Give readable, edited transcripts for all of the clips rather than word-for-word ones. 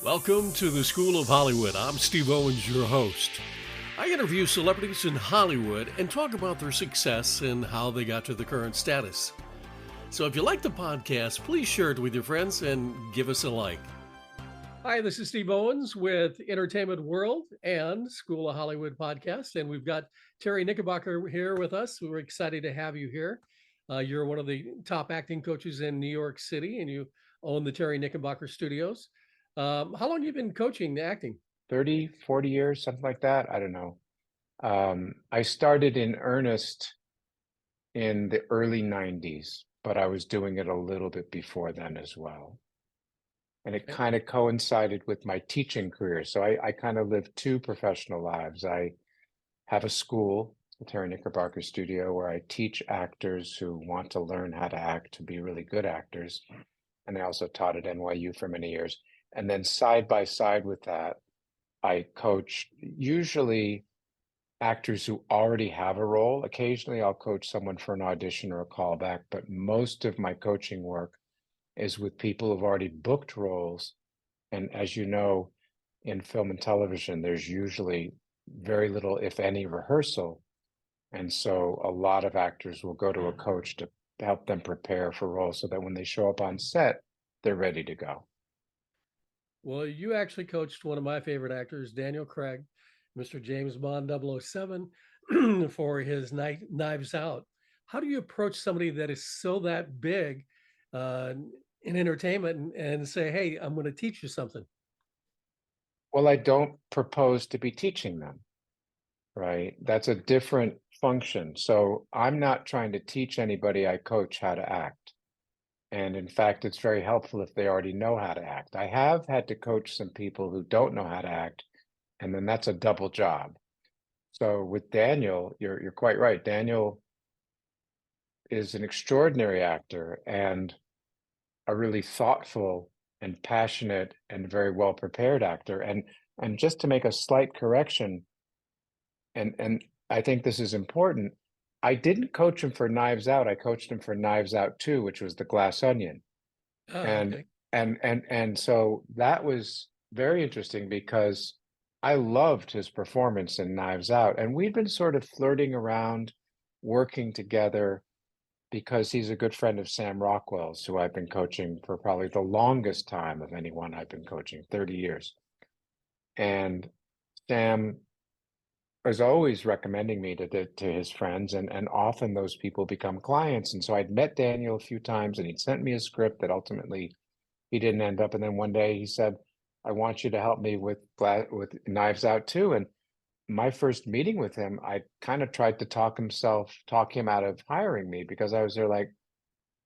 Welcome to the School of Hollywood. I'm Steve Owens, your host. I interview celebrities in Hollywood and talk about their success and how they got to the current status. So if you like the podcast, please share it with your friends and give us a like. Hi, this is Steve Owens with Entertainment World and School of Hollywood podcast. And we've got Terry Knickerbocker here with us. We're excited to have you here. You're one of the top acting coaches in New York City, and you own the Terry Knickerbocker Studios. How long have you been coaching acting? 30, 40 years, something like that. I don't know. I started in earnest in the early 90s, but I was doing it a little bit before then as well. And it Okay. kind of coincided with my teaching career. So I kind of lived two professional lives. I have a school, the Terry Knickerbocker Studio, where I teach actors who want to learn how to act to be really good actors. And I also taught at NYU for many years. And then side by side with that, I coach usually actors who already have a role. Occasionally, I'll coach someone for an audition or a callback, but most of my coaching work is with people who've already booked roles. And as you know, in film and television, there's usually very little, if any, rehearsal. And so a lot of actors will go to a coach to help them prepare for roles so that when they show up on set, they're ready to go. Well, you actually coached one of my favorite actors, Daniel Craig, Mr. James Bond 007, for his Knives Out. How do you approach somebody that is that big uh, in entertainment and say, hey, I'm going to teach you something? Well, I don't propose to be teaching them, right? That's a different function. So I'm not trying to teach anybody I coach how to act. And in fact, it's very helpful if they already know how to act. I have had to coach some people who don't know how to act, and then that's a double job. So with Daniel, you're quite right. Daniel is an extraordinary actor and a really thoughtful and passionate and very well prepared actor. And just to make a slight correction, and I think this is important, I didn't coach him for Knives Out. I coached him for Knives Out 2, which was the Glass Onion. Oh, And okay. and so that was very interesting because I loved his performance in Knives Out. And we've been sort of flirting around, working together because he's a good friend of Sam Rockwell's, who I've been coaching for probably the longest time of anyone I've been coaching, 30 years. And Sam is always recommending me to his friends, and often those people become clients. And so I'd met Daniel a few times, and he'd sent me a script that ultimately he didn't end up. And then one day he said, "I want you to help me with Knives Out too." And my first meeting with him, I kind of tried to talk him out of hiring me because I was there like,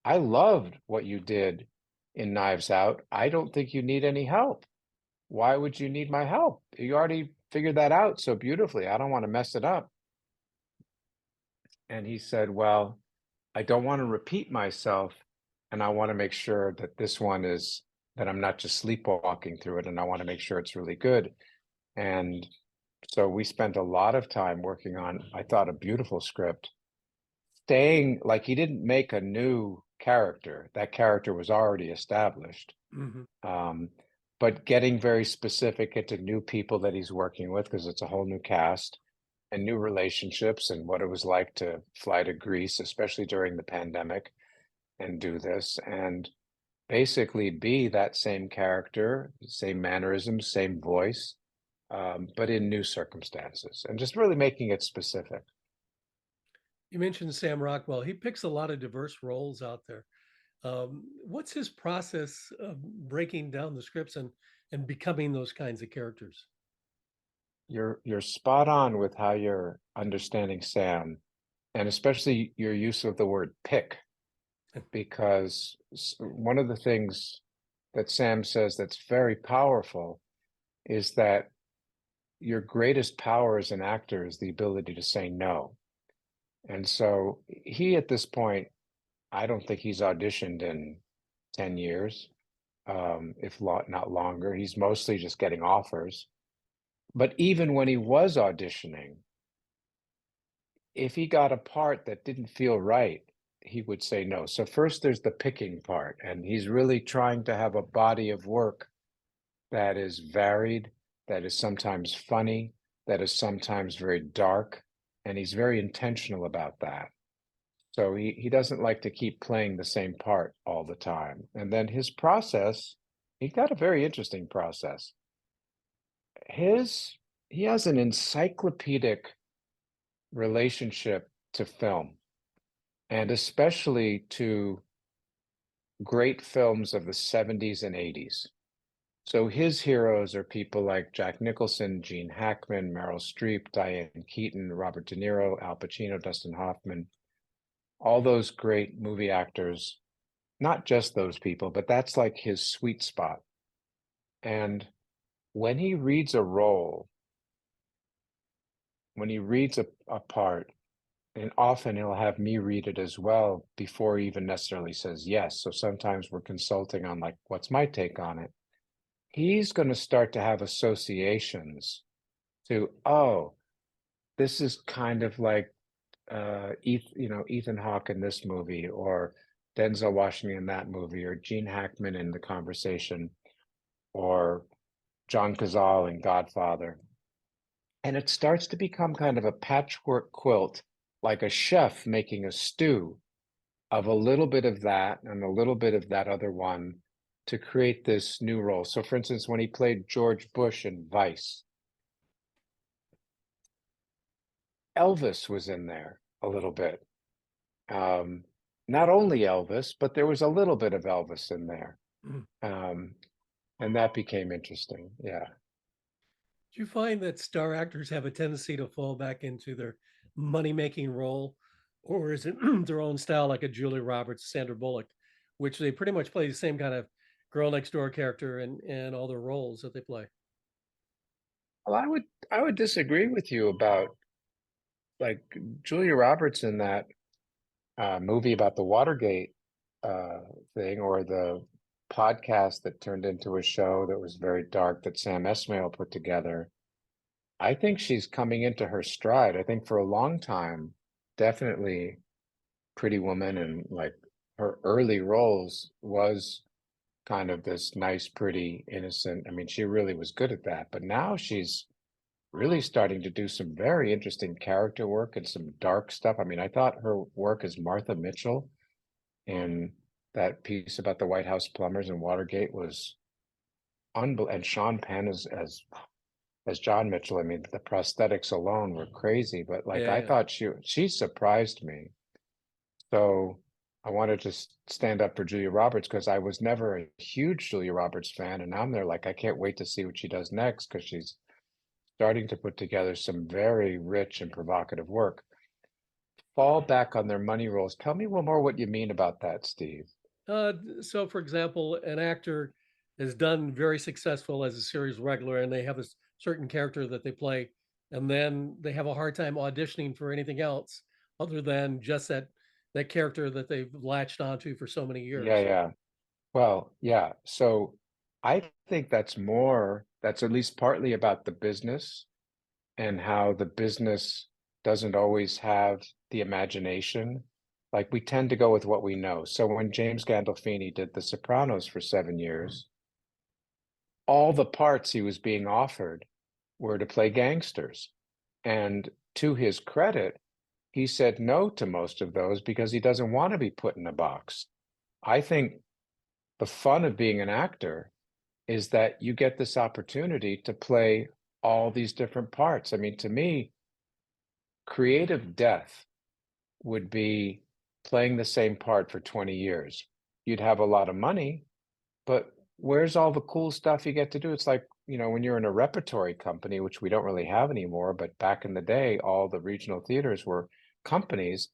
"I loved what you did in Knives Out. I don't think you need any help. Why would you need my help? You already figured that out so beautifully. I don't want to mess it up." And he said, "Well, I don't want to repeat myself. And I want to make sure that this one is that I'm not just sleepwalking through it. And I want to make sure it's really good." And so we spent a lot of time working on, I thought, a beautiful script, staying like he didn't make a new character. That character was already established. Hmm. Um, but getting very specific into new people that he's working with because it's a whole new cast and new relationships and what it was like to fly to Greece, especially during the pandemic, and do this and basically be that same character, same mannerisms, same voice, but in new circumstances and just really making it specific. You mentioned Sam Rockwell. He picks a lot of diverse roles out there. What's his process of breaking down the scripts and becoming those kinds of characters? You're spot on with how you're understanding Sam, and especially your use of the word pick, because one of the things that Sam says that's very powerful is that your greatest power as an actor is the ability to say no. And so he, at this point, I don't think he's auditioned in 10 years, if not longer. He's mostly just getting offers. But even when he was auditioning, if he got a part that didn't feel right, he would say no. So first there's the picking part, and he's really trying to have a body of work that is varied, that is sometimes funny, that is sometimes very dark, and he's very intentional about that. So he doesn't like to keep playing the same part all the time. And then his process, he got a very interesting process. His he has an encyclopedic relationship to film, and especially to great films of the 70s and 80s. So his heroes are people like Jack Nicholson, Gene Hackman, Meryl Streep, Diane Keaton, Robert De Niro, Al Pacino, Dustin Hoffman, all those great movie actors. Not just those people, but that's like his sweet spot. And when he reads a role, when he reads a part, and often he'll have me read it as well before he even necessarily says yes. So sometimes we're consulting on like, what's my take on it? He's going to start to have associations to, oh, this is kind of like Ethan Hawke in this movie, or Denzel Washington in that movie, or Gene Hackman in The Conversation, or John Cazale in Godfather. And it starts to become kind of a patchwork quilt, like a chef making a stew of a little bit of that and a little bit of that other one to create this new role. So, for instance, when he played George Bush in Vice, Elvis was in there a little bit. Um, Not only Elvis, but there was a little bit of Elvis in there. Mm. Um, and that became interesting. Yeah. Do you find that star actors have a tendency to fall back into their money making role, or is it their own style, like a Julia Roberts, Sandra Bullock, which they pretty much play the same kind of girl next door character in all their roles that they play? Well, I would disagree with you about like Julia Roberts in that movie about the Watergate uh, thing, or the podcast that turned into a show that was very dark that Sam Esmail put together. I think she's coming into her stride. I think for a long time, definitely Pretty Woman and like her early roles was kind of this nice, pretty, innocent. I mean, she really was good at that. But now she's really starting to do some very interesting character work and some dark stuff. I mean, I thought her work as Martha Mitchell in that piece about the White House plumbers and Watergate was unbelievable. And Sean Penn as John Mitchell. I mean, the prosthetics alone were crazy, but like I Yeah. thought she surprised me. So I wanted to stand up for Julia Roberts because I was never a huge Julia Roberts fan, and now I'm there like I can't wait to see what she does next because she's starting to put together some very rich and provocative work. Fall back on their money rolls. Tell me one more what you mean about that, Steve. So, for example, an actor is done very successful as a series regular, and they have a certain character that they play, and then they have a hard time auditioning for anything else other than just that character that they've latched onto for so many Yeah, years. yeah. Well, yeah. So I think that's at least partly about the business and how the business doesn't always have the imagination. Like we tend to go with what we know. So when James Gandolfini did The Sopranos for 7 years, all the parts he was being offered were to play gangsters. And to his credit, he said no to most of those because he doesn't want to be put in a box. I think the fun of being an actor is that you get this opportunity to play all these different parts. I mean, to me, creative death would be playing the same part for 20 years. You'd have a lot of money, but where's all the cool stuff you get to do? It's like, when you're in a repertory company, which we don't really have anymore, but back in the day, all the regional theaters were companies,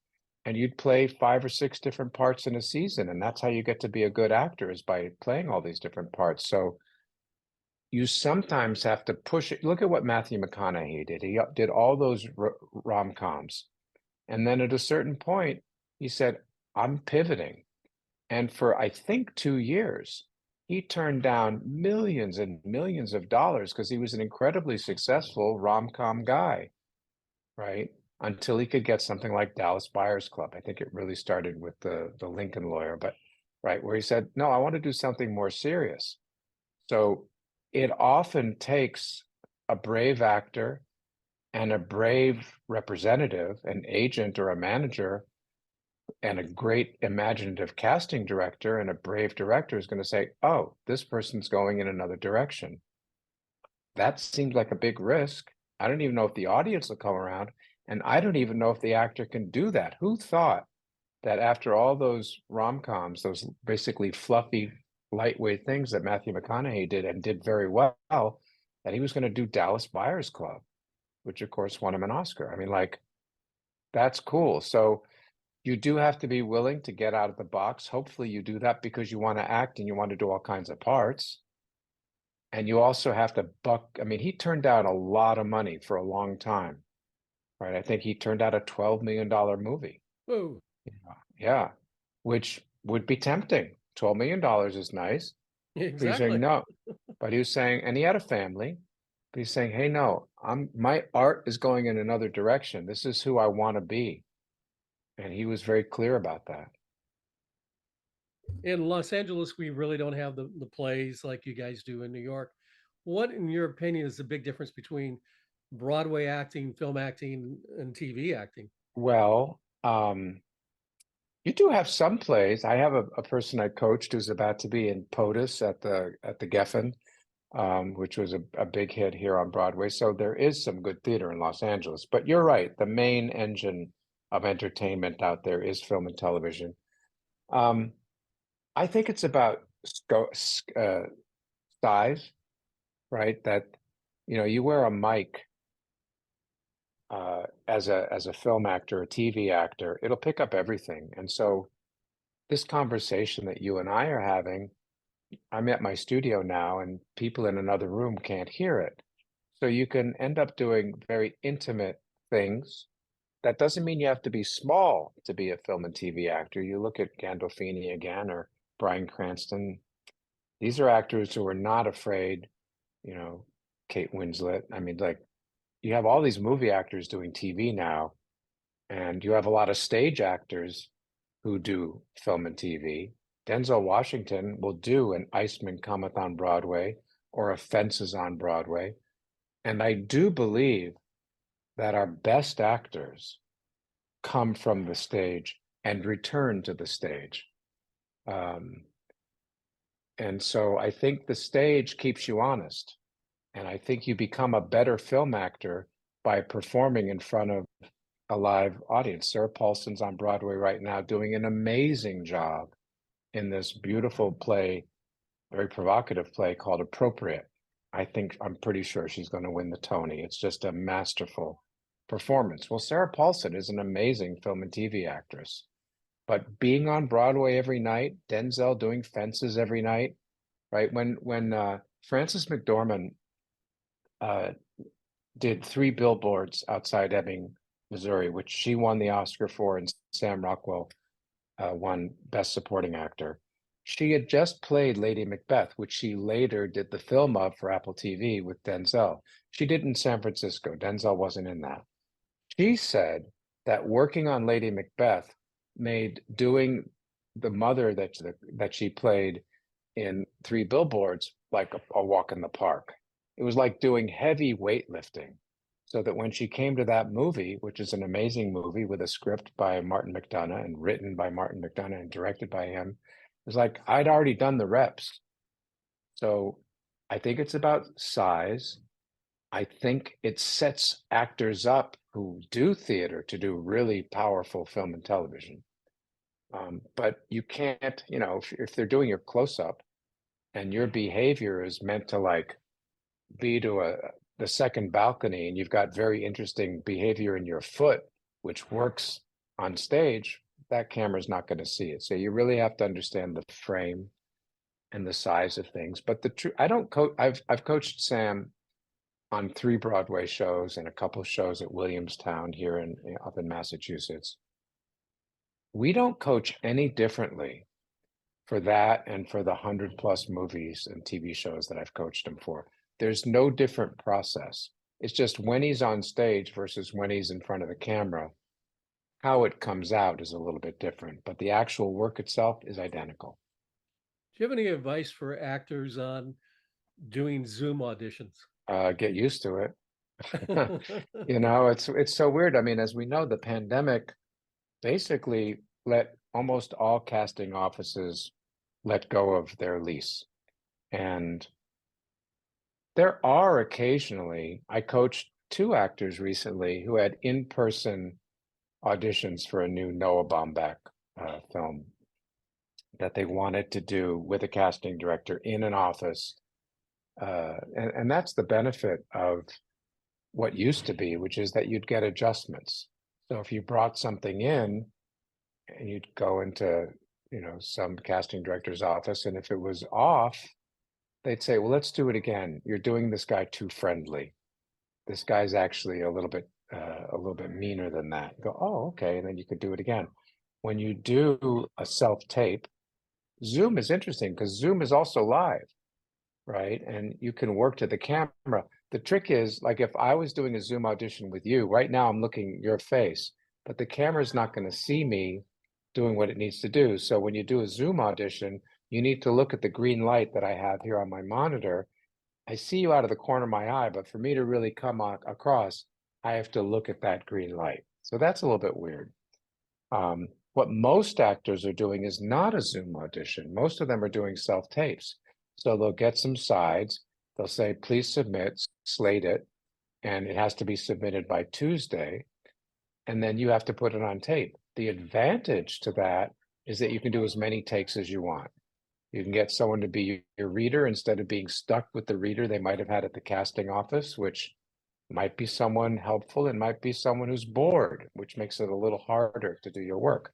and you'd play 5 or 6 different parts in a season. And that's how you get to be a good actor, is by playing all these different parts. So you sometimes have to push it. Look at what Matthew McConaughey did. He did all those rom-coms. And then at a certain point, he said, I'm pivoting. And for, I think, 2 years, he turned down millions and millions of dollars because he was an incredibly successful rom-com guy, right? Until he could get something like Dallas Buyers Club. I think it really started with the Lincoln Lawyer, but right, where he said, no, I want to do something more serious. So it often takes a brave actor and a brave representative, an agent or a manager, and a great imaginative casting director and a brave director is going to say, oh, this person's going in another direction. That seems like a big risk. I don't even know if the audience will come around, and I don't even know if the actor can do that. Who thought that after all those rom-coms, those basically fluffy, lightweight things that Matthew McConaughey did and did very well, that he was going to do Dallas Buyers Club, which of course won him an Oscar. I mean, like, that's cool. So you do have to be willing to get out of the box. Hopefully you do that because you want to act and you want to do all kinds of parts. And you also have to buck. I mean, he turned down a lot of money for a long time, right? I think he turned out a $12 million movie. Whoa. Yeah, which would be tempting. $12 million is nice. But he's saying Exactly. no. But he was saying, and he had a family, but he's saying, hey, no, my art is going in another direction. This is who I want to be. And he was very clear about that. In Los Angeles, we really don't have the plays like you guys do in New York. What, in your opinion, is the big difference between Broadway acting, film acting, and TV acting? Well, you do have some plays. I have a person I coached who's about to be in POTUS at the Geffen, which was a big hit here on Broadway. So there is some good theater in Los Angeles. But you're right, the main engine of entertainment out there is film and television. Um, I think it's about size, right? That you wear a mic as a film actor, a TV actor, it'll pick up everything. And so this conversation that you and I are having, I'm at my studio now, and people in another room can't hear it. So you can end up doing very intimate things. That doesn't mean you have to be small to be a film and TV actor. You look at Gandolfini again or Bryan Cranston. These are actors who are not afraid, you know, Kate Winslet. I mean, like, you have all these movie actors doing TV now, and you have a lot of stage actors who do film and TV. Denzel Washington will do an Iceman Cometh on Broadway or a Fences on Broadway. And I do believe that our best actors come from the stage and return to the stage. Um, and so I think the stage keeps you honest. And I think you become a better film actor by performing in front of a live audience. Sarah Paulson's on Broadway right now doing an amazing job in this beautiful play, very provocative play called Appropriate. I'm pretty sure she's going to win the Tony. It's just a masterful performance. Well, Sarah Paulson is an amazing film and TV actress, but being on Broadway every night, Denzel doing Fences every night, right? When Frances McDormand uh, did Three Billboards Outside Ebbing, Missouri, which she won the Oscar for, and Sam Rockwell won Best Supporting Actor. She had just played Lady Macbeth, which she later did the film of for Apple TV with Denzel. She did in San Francisco. Denzel wasn't in that. She said that working on Lady Macbeth made doing the mother that she played in Three Billboards like a walk in the park. It was like doing heavy weightlifting. So that when she came to that movie, which is an amazing movie with a script by Martin McDonagh and written by Martin McDonagh and directed by him, it was like I'd already done the reps. So I think it's about size. I think it sets actors up who do theater to do really powerful film and television. But you can't, if they're doing your close up and your behavior is meant to like be to the second balcony and you've got very interesting behavior in your foot, which works on stage, that camera's not going to see it. So you really have to understand the frame and the size of things. But the truth, I don't coach. I've coached Sam on 3 Broadway shows and a couple of shows at Williamstown here up in Massachusetts. We don't coach any differently for that and for the 100+ movies and TV shows that I've coached him for. There's no different process. It's just when he's on stage versus when he's in front of the camera, how it comes out is a little bit different, but the actual work itself is identical. Do you have any advice for actors on doing Zoom auditions? Get used to it. It's so weird. I mean, as we know, the pandemic basically let almost all casting offices let go of their lease. And there are occasionally, I coached two actors recently who had in-person auditions for a new Noah Baumbach film that they wanted to do with a casting director in an office. And that's the benefit of what used to be, which is that you'd get adjustments. So if you brought something in and you'd go into, some casting director's office, and if it was off, they'd say, well, let's do it again. You're doing this guy too friendly. This guy's actually a little bit meaner than that. You go, oh, okay, and then you could do it again. When you do a self-tape, Zoom is interesting because Zoom is also live, right? And you can work to the camera. The trick is, like, if I was doing a Zoom audition with you, right now I'm looking at your face, but the camera's not going to see me doing what it needs to do. So when you do a Zoom audition, you need to look at the green light that I have here on my monitor. I see you out of the corner of my eye, but for me to really come across, I have to look at that green light. So that's a little bit weird. What most actors are doing is not a Zoom audition. Most of them are doing self-tapes. So they'll get some sides. They'll say, please submit, slate it, and it has to be submitted by Tuesday. And then you have to put it on tape. The advantage to that is that you can do as many takes as you want. You can get someone to be your reader instead of being stuck with the reader they might have had at the casting office, which might be someone helpful and might be someone who's bored, which makes it a little harder to do your work.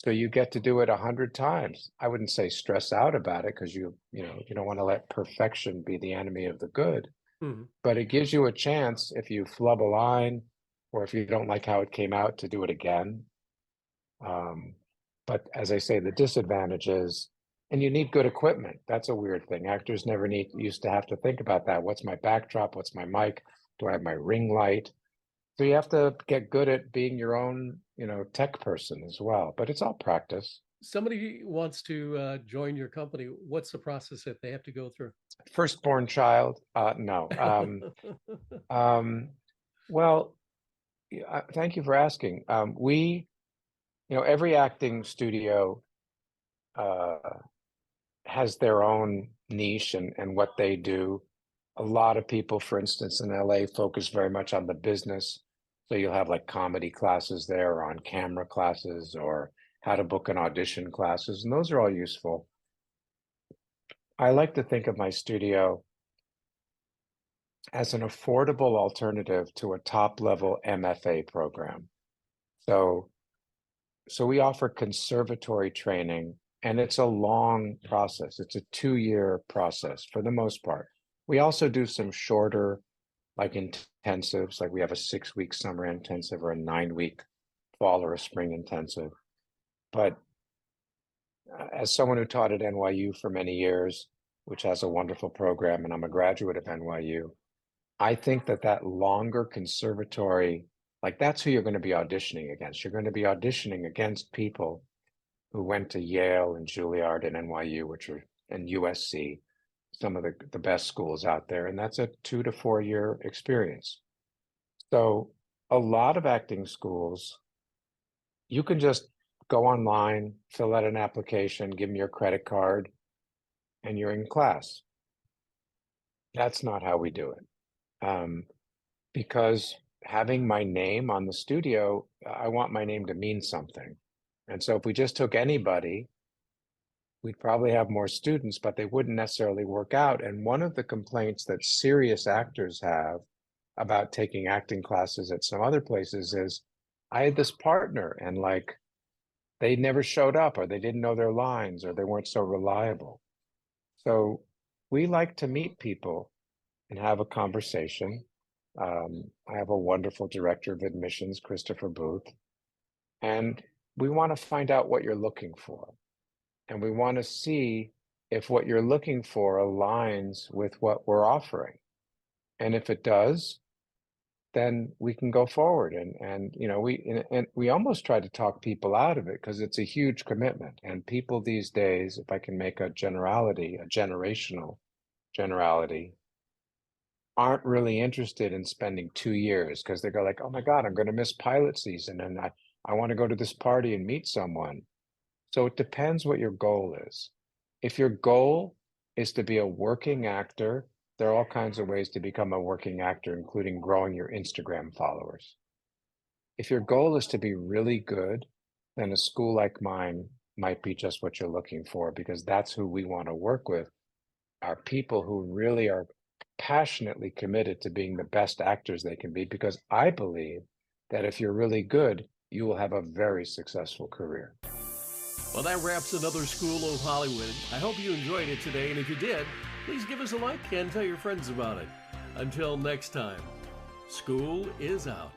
So you get to do it 100 times. I wouldn't say stress out about it because you don't want to let perfection be the enemy of the good, Mhm. but it gives you a chance if you flub a line or if you don't like how it came out to do it again. But as I say, the disadvantage is, and you need good equipment. That's a weird thing. Actors never used to have to think about that. What's my backdrop? What's my mic? Do I have my ring light? So you have to get good at being your own, tech person as well. But it's all practice. Somebody wants to join your company. What's the process that they have to go through? Firstborn child? No. Well, thank you for asking. Every acting studio uh, has their own niche and what they do. A lot of people, for instance, in LA focus very much on the business. So you'll have like comedy classes there or on camera classes or how to book an audition classes, and those are all useful. I like to think of my studio as an affordable alternative to a top level MFA program. So so we offer conservatory training, and it's a long process. It's a 2-year process for the most part. We also do some shorter, like intensives, like we have a 6-week summer intensive or a 9-week fall or a spring intensive. But as someone who taught at NYU for many years, which has a wonderful program, and I'm a graduate of NYU, I think that longer conservatory, like that's who you're going to be auditioning against. You're going to be auditioning against people who went to Yale and Juilliard and NYU, which are and USC, some of the best schools out there. And that's a 2 to 4 year experience. So a lot of acting schools, you can just go online, fill out an application, give them your credit card, and you're in class. That's not how we do it. Because having my name on the studio, I want my name to mean something. And so if we just took anybody, we'd probably have more students, but they wouldn't necessarily work out. And one of the complaints that serious actors have about taking acting classes at some other places is I had this partner and like they never showed up or they didn't know their lines or they weren't so reliable. So we like to meet people and have a conversation. I have a wonderful director of admissions, Christopher Booth, and we want to find out what you're looking for. And we want to see if what you're looking for aligns with what we're offering. And if it does, then we can go forward. And and we almost try to talk people out of it because it's a huge commitment. And people these days, if I can make a generality, a generational generality, aren't really interested in spending 2 years because they go like, oh my God, I'm going to miss pilot season, and I want to go to this party and meet someone. So it depends what your goal is. If your goal is to be a working actor, there are all kinds of ways to become a working actor, including growing your Instagram followers. If your goal is to be really good, then a school like mine might be just what you're looking for, because that's who we want to work with, are people who really are passionately committed to being the best actors they can be, because I believe that if you're really good, you will have a very successful career. Well, that wraps another School of Hollywood. I hope you enjoyed it today, and if you did, please give us a like and tell your friends about it. Until next time, school is out.